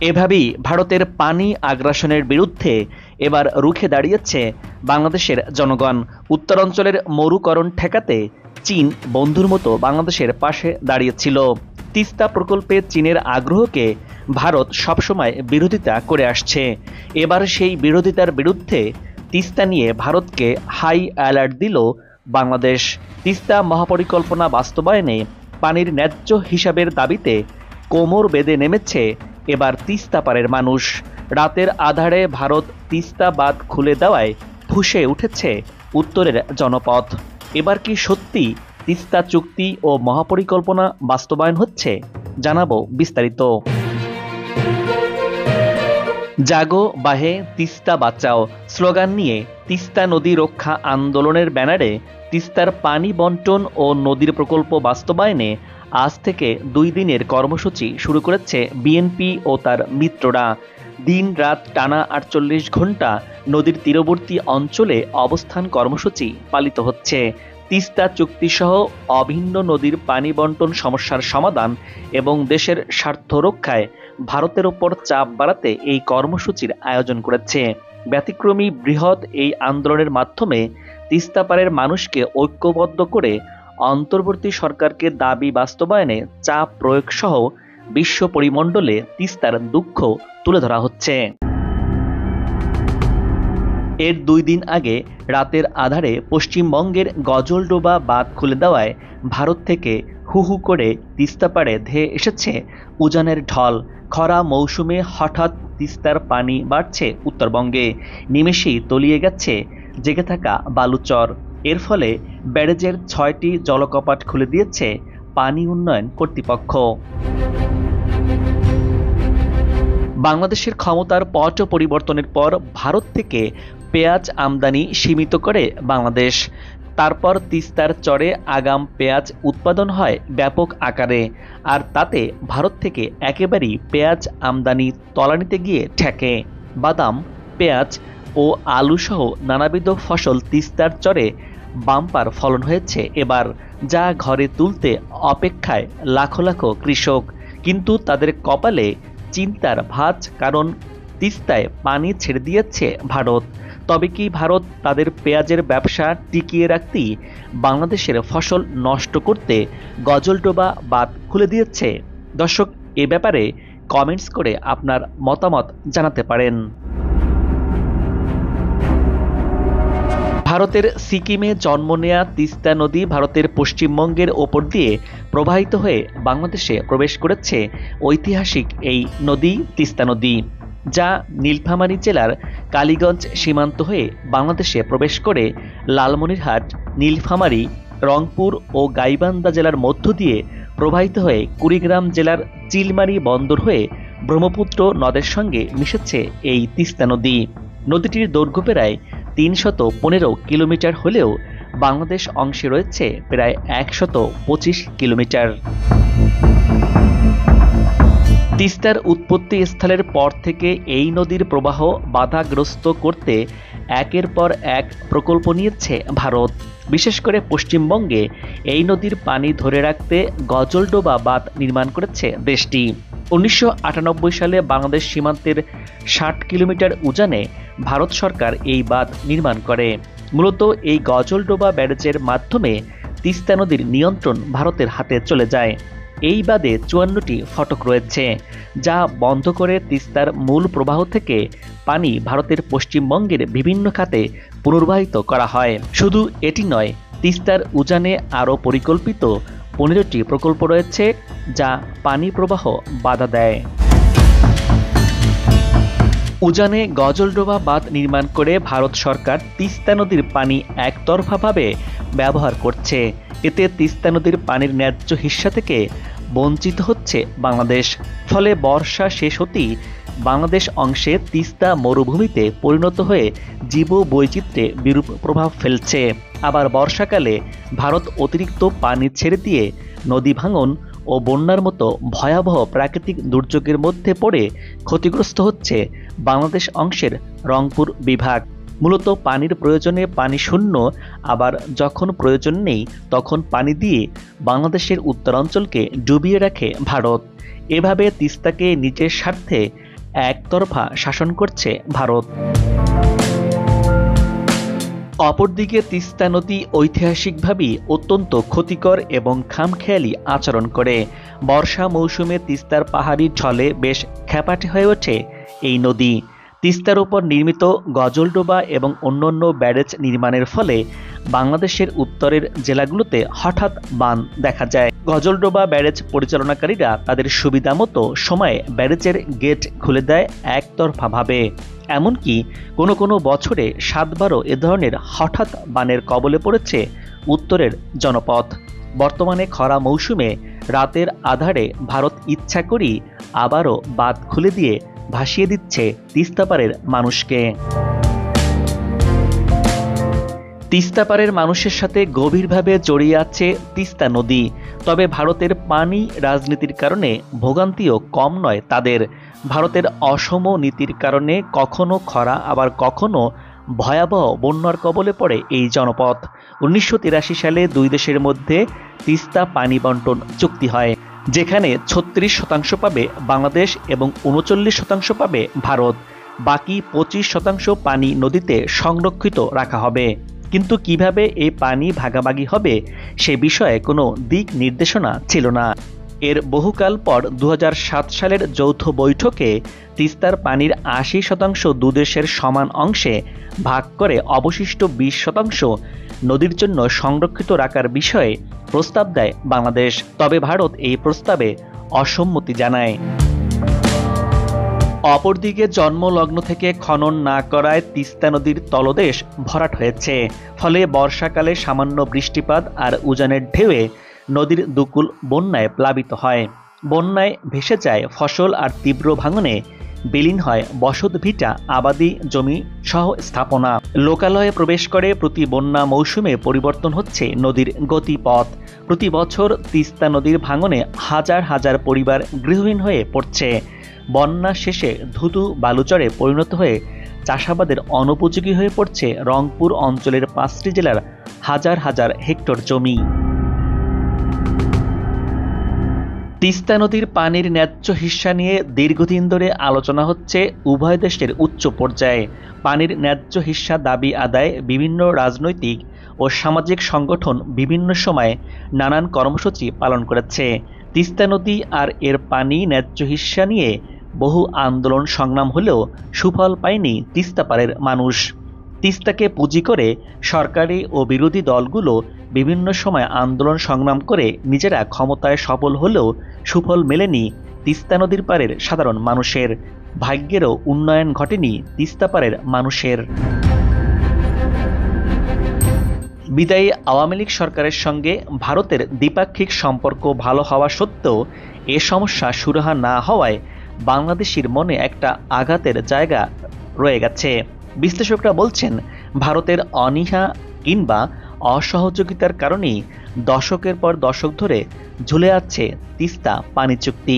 এভাবেই ভারতের পানি আগ্রাসনের বিরুদ্ধে এবার রুখে দাঁড়িয়েছে বাংলাদেশের জনগণ। উত্তরাঞ্চলের মরুকরণ ঠেকাতে চীন বন্ধুর মতো বাংলাদেশের পাশে দাঁড়িয়েছিল। তিস্তা প্রকল্পে চীনের আগ্রহকে ভারত সবসময় বিরোধিতা করে আসছে। এবার সেই বিরোধিতার বিরুদ্ধে তিস্তা নিয়ে ভারতকে হাই অ্যালার্ট দিল বাংলাদেশ। তিস্তা মহাপরিকল্পনা বাস্তবায়নে পানির ন্যায্য হিসাবের দাবিতে কোমর বেঁধে নেমেছে এবার তিস্তা পারের মানুষ। রাতের আঁধারে ভারত তিস্তা বাঁধ খুলে দেওয়ায় ফুঁসে উঠেছে উত্তরের জনপদ। এবার কি সত্যি তিস্তা চুক্তি ও মহাপরিকল্পনা বাস্তবায়ন হচ্ছে? জানাবো বিস্তারিত। জাগো বাহে তিস্তা বাঁচাও স্লোগান নিয়ে তিস্তা নদী রক্ষা আন্দোলনের ব্যানারে তিস্তার পানি বন্টন ও নদীর প্রকল্প বাস্তবায়নে আজ থেকে 2 দিনের কর্মসূচি শুরু করেছে বিএনপি ও তার মিত্ররা। দিন রাত টানা 48 ঘন্টা নদীর তীরবর্তী অঞ্চলে অবস্থান কর্মসূচি পালিত হচ্ছে। তিস্তা চুক্তিসহ অভিন্ন নদীর পানি বন্টন সমস্যার সমাধান এবং দেশের স্বার্থ রক্ষায় ভারতের ওপর চাপ বাড়াতে এই কর্মসূচির আয়োজন করেছে। ব্যতিক্রমী বৃহৎ এই আন্দোলনের মাধ্যমে তিস্তা পারের মানুষকে ঐক্যবদ্ধ করে অন্তর্বর্তী সরকারকে দাবি বাস্তবায়নে চাপ প্রয়োগ সহ বিশ্ব পরিমণ্ডলে তিস্তার দুঃখ তুলে ধরা হচ্ছে। এর 2 দিন আগে রাতের আধারে পশ্চিমবঙ্গের গজলডোবা বাঁধ খুলে দেওয়ায় ভারত থেকে হু হু করে তিস্তা পাড়ে ধেয়ে এসেছে উজানের ঢল। খরা মৌসুমে হঠাৎ তিস্তার পানি বাড়ছে উত্তরবঙ্গে, নিমেষেই তলিয়ে গেছে জেগে থাকা বালুচর। এর ফলে ব্যারেজের 6টি জলকপাট খুলে দিয়েছে পানি উন্নয়ন কর্তৃপক্ষ। বাংলাদেশের ক্ষমতার পট পরিবর্তনের পর ভারত থেকে পেঁয়াজ আমদানি সীমিত করে বাংলাদেশ। তারপর তিস্তার চরে আগাম পেঁয়াজ উৎপাদন হয় ব্যাপক আকারে, আর তাতে ভারত থেকে একেবারেই পেঁয়াজ আমদানি তলানিতে গিয়ে ঠেকে। বাদাম, পেঁয়াজ ও আলু সহ নানাবিধ ফসল তিস্তার চরে বাম্পার ফলন হয়েছে এবার, যা ঘরে তুলতে অপেক্ষায় লাখো লাখো কৃষক। কিন্তু তাদের কপালে চিন্তার ভাঁজ, কারণ তিস্তায় পানি ছেড়ে দিয়েছে ভারত। তবে কি ভারত তাদের পেঁয়াজের ব্যবসা টিকিয়ে রাখতেই বাংলাদেশের ফসল নষ্ট করতে গজলডোবা বাঁধ খুলে দিয়েছে? দর্শক, এ ব্যাপারে কমেন্টস করে আপনার মতামত জানাতে পারেন। ভারতের সিকিমে জন্ম নেয়া তিস্তা নদী ভারতের পশ্চিমবঙ্গের ওপর দিয়ে প্রবাহিত হয়ে বাংলাদেশে প্রবেশ করেছে ঐতিহাসিক এই নদী তিস্তা নদী, যা নীলফামারী জেলার কালীগঞ্জ সীমান্ত হয়ে বাংলাদেশে প্রবেশ করে লালমনিরহাট, নীলফামারী, রংপুর ও গাইবান্ধা জেলার মধ্য দিয়ে প্রবাহিত হয়ে কুড়িগ্রাম জেলার চিলমারী বন্দর হয়ে ব্রহ্মপুত্র নদের সঙ্গে মিশেছে এই তিস্তা নদী। নদীটির দৈর্ঘ্য প্রায় 315 কিলোমিটার হলেও বাংলাদেশ অংশে রয়েছে প্রায় 125 কিলোমিটার। তিস্তার উৎপত্তি স্থলের পর থেকে এই নদীর প্রবাহ বাধাগ্রস্ত করতে একের পর এক প্রকল্প নিয়েছে ভারত। বিশেষ করে পশ্চিমবঙ্গে এই নদীর পানি ধরে রাখতে গজলডোবা বাঁধ নির্মাণ করেছে দেশটি। 1998 সালে বাংলাদেশ সীমান্তের 60 কিলোমিটার উজানে ভারত সরকার এই বাঁধ নির্মাণ করে। মূলত এই গজলডোবা ব্যারেজের মাধ্যমে তিস্তা নদীর নিয়ন্ত্রণ ভারতের হাতে চলে যায়। এই বাঁধে 54টি ফটক রয়েছে, যা বন্ধ করে তিস্তার মূল প্রবাহ থেকে পানি ভারতের পশ্চিমবঙ্গের বিভিন্ন খাতে পুনর্বাহিত করা হয়। শুধু এটি নয়, তিস্তার উজানে আরও পরিকল্পিত 15টি প্রকল্প রয়েছে, যা পানি প্রবাহ বাধা দেয়। উজানে গজলডোবা বাঁধ নির্মাণ করে ভারত সরকার তিস্তা নদীর পানি একতরফাভাবে ব্যবহার করছে। এতে তিস্তা নদীর পানির ন্যায্য হিস্সা থেকে বঞ্চিত হচ্ছে বাংলাদেশ। ফলে বর্ষা শেষ হতেই বাংলাদেশ অংশে তিস্তা মরুভূমিতে পরিণত হয়ে জীববৈচিত্র্যে বিরূপ প্রভাব ফেলছে। আবার বর্ষাকালে ভারত অতিরিক্ত পানি ছেড়ে দিয়ে নদী ভাঙন ও বন্যার মতো ভয়াবহ প্রাকৃতিক দুর্যোগের মধ্যে পড়ে ক্ষতিগ্রস্ত হচ্ছে বাংলাদেশ অংশের রংপুর বিভাগ। মূলত পানির প্রয়োজনে পানি শূন্য, আবার যখন প্রয়োজন নেই তখন পানি দিয়ে বাংলাদেশের উত্তরাঞ্চলকে ডুবিয়ে রাখে ভারত। এভাবে তিস্তাকে নিজের স্বার্থে একতরফা শাসন করছে ভারত। অপরদিকে তিস্তা নদী ঐতিহাসিকভাবেই অত্যন্ত ক্ষতিকর এবং খামখেয়ালি আচরণ করে। বর্ষা মৌসুমে তিস্তার পাহাড়ি ঢলে বেশ খ্যাপাটে হয়ে ওঠে এই নদী। তিস্তার উপর নির্মিত গজলডোবা এবং অন্যান্য ব্যারেজ নির্মাণের ফলে বাংলাদেশের উত্তরের জেলাগুলোতে হঠাৎ বান দেখা যায়। গজলডোবা ব্যারেজ পরিচালনাকারীরা তাদের সুবিধামতো সময়ে ব্যারেজের গেট খুলে দেয় একতরফাভাবে। এমনকি কোনো কোনো বছরে 7-12 এ ধরনের হঠাৎ বানের কবলে পড়েছে উত্তরের জনপদ। বর্তমানে খরা মৌসুমে রাতের আঁধারে ভারত ইচ্ছা করেই আবারও বাঁধ খুলে দিয়ে ভাসিয়ে দিচ্ছে তিস্তাপাড়ের মানুষকে। তিস্তাপাড়ের মানুষের সাথে গভীরভাবে জড়িয়ে আছে তিস্তা নদী। তবে ভারতের পানি রাজনীতির কারণে ভোগান্তিও কম নয় তাদের। ভারতের অসম নীতির কারণে কখনো খরা আবার কখনো ভয়াবহ বন্যার কবলে পড়ে এই জনপদ। 1983 সালে দুই দেশের মধ্যে তিস্তা পানি বন্টন চুক্তি হয়, যেখানে 36% পাবে বাংলাদেশ এবং 39% পাবে ভারত। বাকি 25% পানি নদীতে সংরক্ষিত রাখা হবে। কিন্তু কিভাবে এই পানি ভাগাভাগি হবে সে বিষয়ে কোনো দিক নির্দেশনা ছিল না। এর বহুকাল পর 2007 সালের যৌথ বৈঠকে তিস্তার পানির 80% দুদেশের সমান অংশে ভাগ করে অবশিষ্ট 20% নদীর জন্য সংরক্ষিত রাখার বিষয়ে প্রস্তাব দেয় বাংলাদেশ। তবে ভারত এই প্রস্তাবে অসম্মতি জানায়। অপরদিকে জন্মলগ্ন থেকে খনন না করায় তিস্তা নদীর তলদেশ ভরাট হয়েছে। ফলে বর্ষাকালে সামান্য বৃষ্টিপাত আর উজানের ঢেউয়ে নদীর দুকুল বন্যায় প্লাবিত হয়। বন্যায় ভেসে যায় ফসল আর তীব্র ভাঙনে বিলীন হয় বসত ভিটা, আবাদি জমি সহ স্থাপনা। লোকালয়ে প্রবেশ করে প্রতি বন্যা মৌসুমে পরিবর্তন হচ্ছে নদীর গতিপথ। প্রতি বছর তিস্তা নদীর ভাঙনে হাজার হাজার পরিবার গৃহহীন হয়ে পড়ছে। বন্যা শেষে ধুধু বালুচরে পরিণত হয়ে চাষাবাদের অনুপযোগী হয়ে পড়ছে রংপুর অঞ্চলের 5টি জেলার হাজার হাজার হেক্টর জমি। তিস্তা নদীর পানির ন্যায্য হিস্সা নিয়ে দীর্ঘদিন ধরে আলোচনা হচ্ছে উভয় দেশের উচ্চ পর্যায়ে। পানির ন্যায্য হিস্সা দাবি আদায়ে বিভিন্ন রাজনৈতিক ও সামাজিক সংগঠন বিভিন্ন সময়ে নানান কর্মসূচি পালন করেছে। তিস্তা নদী আর এর পানি ন্যায্য হিস্সা নিয়ে বহু আন্দোলন সংগ্রাম হলেও সুফল পায়নি তিস্তাপাড়ের মানুষ। তিস্তাকে পুঁজি করে সরকারি ও বিরোধী দলগুলো বিভিন্ন সময় আন্দোলন সংগ্রাম করে নিজেরা ক্ষমতায় সফল হলেও সুফল মেলেনি তিস্তা নদীর পাড়ের সাধারণ মানুষের। ভাগ্যেরও উন্নয়ন ঘটেনি তিস্তাপাড়ের মানুষের। বিদায়ী আওয়ামী লীগ সরকারের সঙ্গে ভারতের দ্বিপাক্ষিক সম্পর্ক ভালো হওয়া সত্ত্বেও এ সমস্যা সুরাহা না হওয়ায় বাংলাদেশের মনে একটা আঘাতের জায়গা রয়ে গেছে। বিশ্লেষকরা বলছেন, ভারতের অনীহা কিংবা অসহযোগিতার কারণেই দশকের পর দশক ধরে ঝুলে আছে তিস্তা পানি চুক্তি।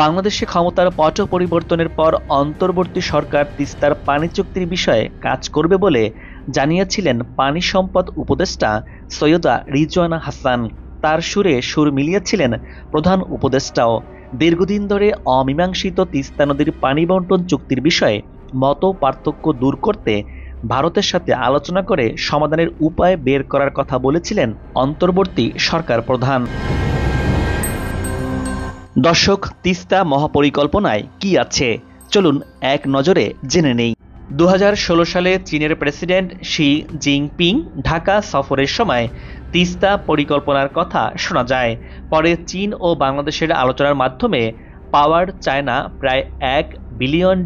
বাংলাদেশে ক্ষমতার পট পরিবর্তনের পর অন্তর্বর্তী সরকার তিস্তার পানি চুক্তির বিষয়ে কাজ করবে বলে জানিয়েছিলেন পানি সম্পদ উপদেষ্টা সৈয়দা রিজওয়ানা হাসান। তার সুরে সুর মিলিয়েছিলেন প্রধান উপদেষ্টাও। দীর্ঘদিন ধরে অমীমাংসিত তিস্তা নদীর পানি বন্টন চুক্তির বিষয়ে মত পার্থক্য দূর করতে ভারতের সাথে আলোচনা করে সমাধানের উপায় বের করার কথা বলেছিলেন অন্তর্বর্তী সরকার প্রধান। দর্শক, তিস্তা মহাপরিকল্পনায় কি আছে চলুন এক নজরে জেনে নেই। 2016 সালে চীনের প্রেসিডেন্ট শি জিনপিং ঢাকা সফরের সময় তিস্তা পরিকল্পনার কথা শোনা যায়। পরে চীন ও বাংলাদেশের আলোচনার মাধ্যমে পাওয়ার চায়না প্রায় $1 বিলিয়ন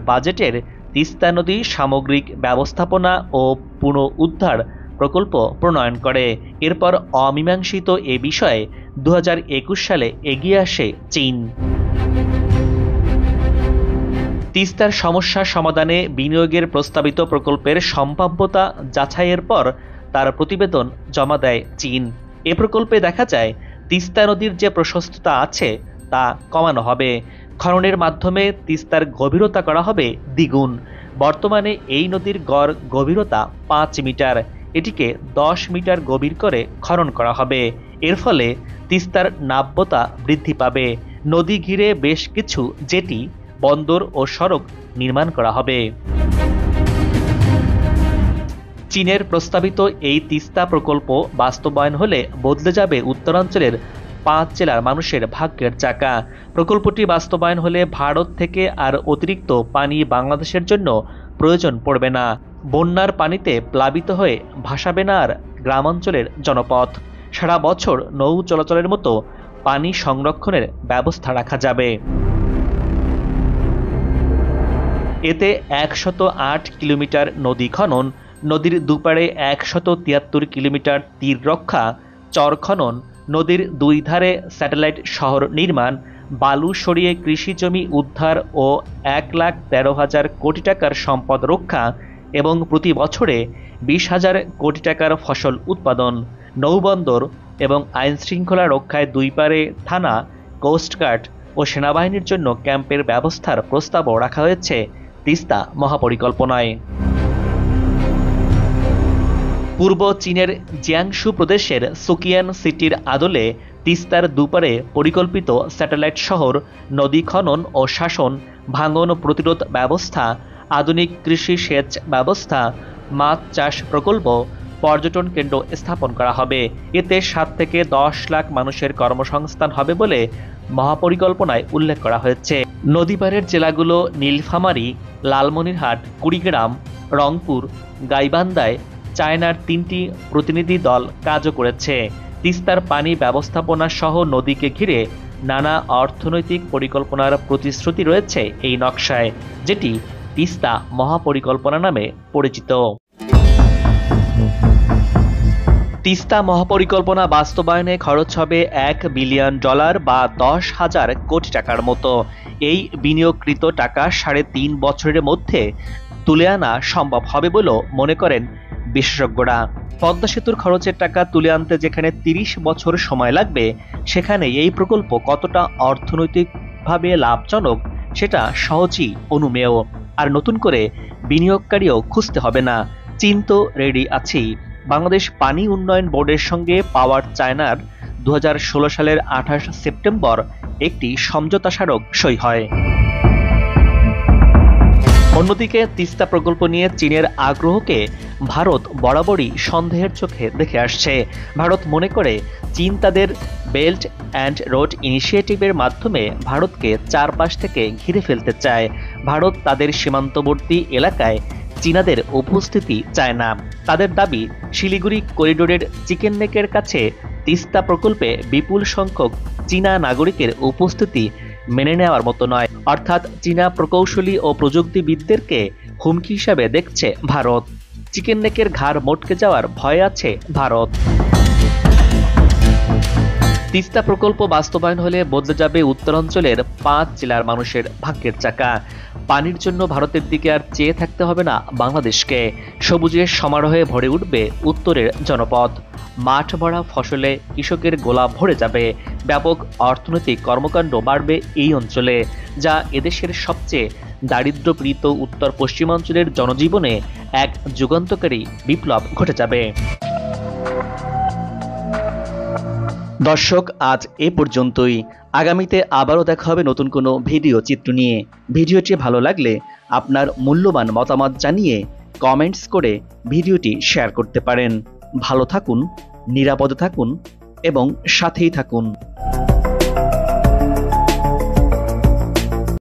বাজেটের তিস্তা নদী সামগ্রিক ব্যবস্থাপনা ও পুনরুদ্ধার প্রকল্প প্রণয়ন করে। এরপর অমীমাংসিত এ বিষয়ে 2021 সালে এগিয়ে আসে চীন। তিস্তার সমস্যা সমাধানে বিনিয়োগের প্রস্তাবিত প্রকল্পের সম্ভাব্যতা যাচাইয়ের পর তার প্রতিবেদন জমা দেয় চীন। এ প্রকল্পে দেখা যায় তিস্তা নদীর যে প্রশস্ততা আছে তা কমানো হবে। খননের মাধ্যমে তিস্তার গভীরতা করা হবে দ্বিগুণ। বর্তমানে এই নদীর গড় গভীরতা 5 মিটার, এটিকে 10 মিটার গভীর করে খনন করা হবে। এর ফলে তিস্তার নাব্যতা বৃদ্ধি পাবে। নদী ঘিরে বেশ কিছু জেটি, বন্দর ও সড়ক নির্মাণ করা হবে। চীনের প্রস্তাবিত এই তিস্তা প্রকল্প বাস্তবায়ন হলে বদলে যাবে উত্তরাঞ্চলের 5 জেলার মানুষের ভাগ্যের চাকা। প্রকল্পটি বাস্তবায়ন হলে ভারত থেকে আর অতিরিক্ত পানি বাংলাদেশের জন্য প্রয়োজন পড়বে না। বন্যার পানিতে প্লাবিত হয়ে ভাসাবে না আর গ্রামাঞ্চলের জনপথ। সারা বছর নৌ চলাচলের মতো পানি সংরক্ষণের ব্যবস্থা রাখা যাবে। এতে 108 কিলোমিটার নদী খনন, নদীর দুপারে 173 কিলোমিটার তীর রক্ষা, চর খনন, নদীর দুই ধারে স্যাটেলাইট শহর নির্মাণ, বালু সরিয়ে কৃষি জমি উদ্ধার ও 1,13,000 কোটি টাকার সম্পদ রক্ষা এবং প্রতি বছরে 20,000 কোটি টাকার ফসল উৎপাদন, নৌবন্দর এবং আইনশৃঙ্খলা রক্ষায় দুই পারে থানা, কোস্টগার্ড ও সেনাবাহিনীর জন্য ক্যাম্পের ব্যবস্থার প্রস্তাবও রাখা হয়েছে তিস্তা মহাপরিকল্পনায়। পূর্ব চীনের জিয়াংশু প্রদেশের সুকিয়ান সিটির আদলে তিস্তার দুপারে পরিকল্পিত স্যাটেলাইট শহর, নদী খনন ও শাসন, ভাঙন প্রতিরোধ ব্যবস্থা, আধুনিক কৃষি সেচ ব্যবস্থা, মাছ চাষ প্রকল্প, পর্যটন কেন্দ্র স্থাপন করা হবে। এতে 7 থেকে 10 লাখ মানুষের কর্মসংস্থান হবে বলে মহাপরিকল্পনায় উল্লেখ করা হয়েছে। নদীপাড়ের জেলাগুলো নীলফামারী, লালমনিরহাট, কুড়িগ্রাম, রংপুর, গাইবান্ধায় চায়নার 3টি প্রতিনিধি দল কাজও করেছে। তিস্তার পানি ব্যবস্থাপনা সহ নদীকে ঘিরে নানা অর্থনৈতিক পরিকল্পনার প্রতিশ্রুতি রয়েছে এই নকশায়, যেটি তিস্তা মহাপরিকল্পনা নামে পরিচিত। তিস্তা মহাপরিকল্পনা বাস্তবায়নে খরচ হবে $1 বিলিয়ন বা 10,000 কোটি টাকার মতো। এই বিনিয়োগকৃত টাকা 3.5 বছরের মধ্যে তুলে আনা সম্ভব হবে বলেও মনে করেন বিশেষজ্ঞরা। পদ্মা সেতুর খরচের টাকা তুলে আনতে যেখানে 30 বছর সময় লাগবে, সেখানে এই প্রকল্প কতটা অর্থনৈতিকভাবে লাভজনক সেটা সহজেই অনুমেয়। আর নতুন করে বিনিয়োগকারীও খুঁজতে হবে না, চীন তো রেডি আছেই। বাংলাদেশ পানি উন্নয়ন বোর্ডের সঙ্গে পাওয়ার চায়নার 2016 সালের 28 সেপ্টেম্বর একটি সমঝোতা স্মারক সই হয়। অন্যদিকে তিস্তা প্রকল্প নিয়ে চীনের আগ্রহকে ভারত বরাবরই সন্দেহের চোখে দেখে আসছে। ভারত মনে করে চীন তাদের বেল্ট অ্যান্ড রোড ইনিশিয়েটিভের মাধ্যমে ভারতকে চারপাশ থেকে ঘিরে ফেলতে চায়। ভারত তাদের সীমান্তবর্তী এলাকায় চীনাদের উপস্থিতি চায় না। তাদের দাবি, শিলিগুড়ি করিডোরের চিকেন নেকের কাছে তিস্তা প্রকল্পে বিপুল সংখ্যক চীনা নাগরিকের উপস্থিতি মেনে নেওয়ার মতো নয়। অর্থাৎ চীনা প্রকৌশলী ও প্রযুক্তিবিদদেরকে হুমকি হিসাবে দেখছে ভারত। চিকেন নেকের ঘাড় মটকে যাওয়ার ভয় আছে ভারত। তিস্তা প্রকল্প বাস্তবায়ন হলে বদলে যাবে উত্তরাঞ্চলের 5 জেলার মানুষের ভাগ্যের চাকা। পানির জন্য ভারতের দিকে আর চেয়ে থাকতে হবে না বাংলাদেশকে। সবুজের সমারোহে ভরে উঠবে উত্তরের জনপদ। মাঠ ভরা ফসলে কৃষকের গোলা ভরে যাবে। ব্যাপক অর্থনৈতিক কর্মকাণ্ড বাড়বে এই অঞ্চলে, যা এদেশের সবচেয়ে দারিদ্র্যপীড়িত উত্তর পশ্চিমাঞ্চলের জনজীবনে এক যুগান্তকারী বিপ্লব ঘটে যাবে। দর্শক, আজ এ পর্যন্তই। আগামীতে আবারও দেখা হবে নতুন কোনো ভিডিও চিত্র নিয়ে। ভিডিওটি ভালো লাগলে আপনার মূল্যবান মতামত জানিয়ে কমেন্টস করে ভিডিওটি শেয়ার করতে পারেন। ভালো থাকুন, নিরাপদে থাকুন এবং সাথেই থাকুন।